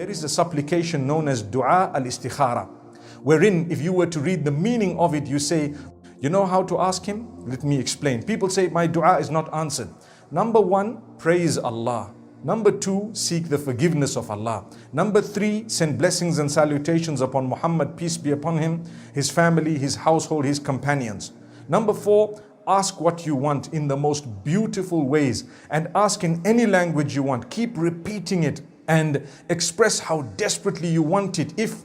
there is a supplication known as Dua al-Istikhara, wherein if you were to read the meaning of it, you say, you know how to ask Him? Let me explain. People say, my dua is not answered. Number one, praise Allah. Number two, seek the forgiveness of Allah. Number three, send blessings and salutations upon Muhammad, peace be upon him, his family, his household, his companions. Number four, ask what you want in the most beautiful ways, and ask in any language you want. Keep repeating it and express how desperately you want it. If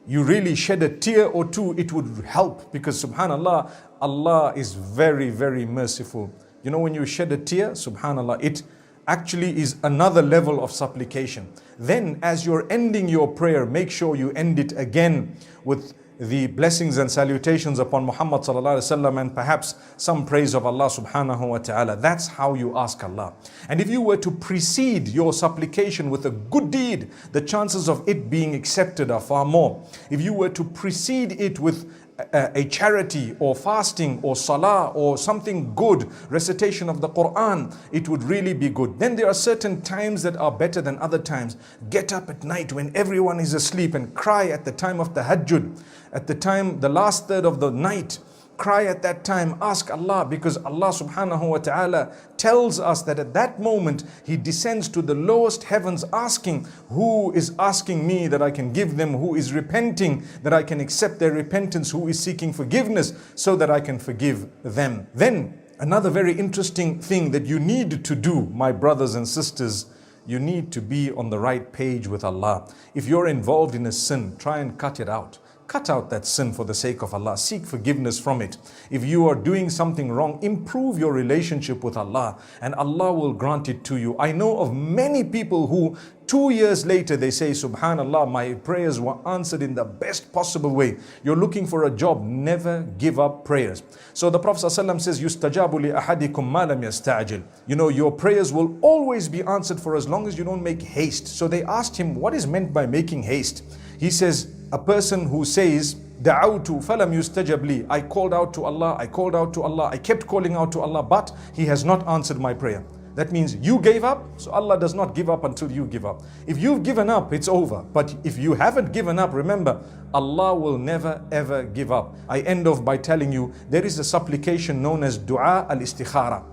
you really shed a tear or two, it would help, because subhanallah, Allah is very, very merciful. You know, when you shed a tear, subhanallah, it actually is another level of supplication. Then as you're ending your prayer, make sure you end it again with the blessings and salutations upon Muhammad sallallahu alaihi wasallam, and perhaps some praise of Allah subhanahu wa ta'ala. That's how you ask Allah. And if you were to precede your supplication with a good deed, the chances of it being accepted are far more. If you were to precede it with a charity or fasting or salah or something good, recitation of the Quran, it would really be good. Then there are certain times that are better than other times. Get up at night when everyone is asleep and cry at the time of Tahajjud, at the time, the last third of the night. Cry at that time, ask Allah, because Allah subhanahu wa ta'ala tells us that at that moment He descends to the lowest heavens asking, who is asking me that I can give them, who is repenting that I can accept their repentance, who is seeking forgiveness so that I can forgive them. Then another very interesting thing that you need to do, my brothers and sisters, you need to be on the right page with Allah. If you're involved in a sin, try and cut it out. Cut out that sin for the sake of Allah. Seek forgiveness from it. If you are doing something wrong, improve your relationship with Allah, and Allah will grant it to you. I know of many people who 2 years later they say, subhanallah, my prayers were answered in the best possible way. You're looking for a job, never give up prayers. So the Prophet ﷺ says, yustajabu li ahadikum ma lam yasta'jil. You know, your prayers will always be answered for as long as you don't make haste. So they asked him, what is meant by making haste? He says, a person who says, Da'awtu falam yustajab li, I called out to Allah, I called out to Allah, I kept calling out to Allah, but He has not answered my prayer. That means you gave up, so Allah does not give up until you give up. If you've given up, it's over. But if you haven't given up, remember, Allah will never ever give up. I end off by telling you, there is a supplication known as Dua al-Istikhara,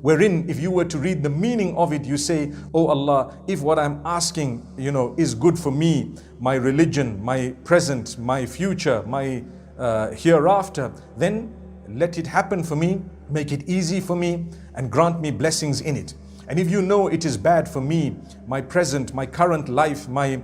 wherein if you were to read the meaning of it, you say, oh Allah, if what I'm asking, is good for me, my religion, my present, my future, my hereafter, then let it happen for me, make it easy for me, and grant me blessings in it. And if you know it is bad for me, my present, my current life, my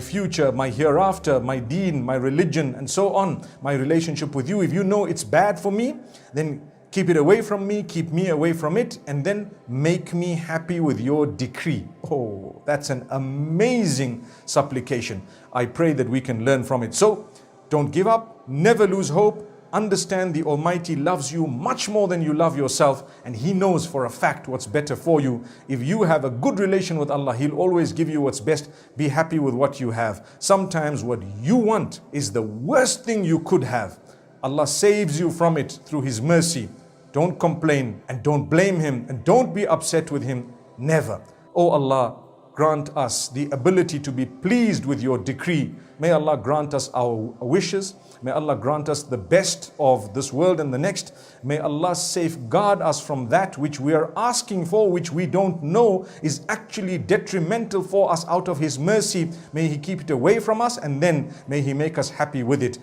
future, my hereafter, my deen, my religion, and so on, my relationship with you, if you know it's bad for me, then keep it away from me, keep me away from it, and then make me happy with your decree. Oh, that's an amazing supplication. I pray that we can learn from it. So, don't give up, never lose hope. Understand the Almighty loves you much more than you love yourself, and He knows for a fact what's better for you. If you have a good relation with Allah, He'll always give you what's best. Be happy with what you have. Sometimes what you want is the worst thing you could have. Allah saves you from it through His mercy. Don't complain and don't blame Him and don't be upset with Him. Never. Oh Allah, grant us the ability to be pleased with your decree. May Allah grant us our wishes. May Allah grant us the best of this world and the next. May Allah safeguard us from that which we are asking for, which we don't know is actually detrimental for us out of His mercy. May He keep it away from us, and then may He make us happy with it.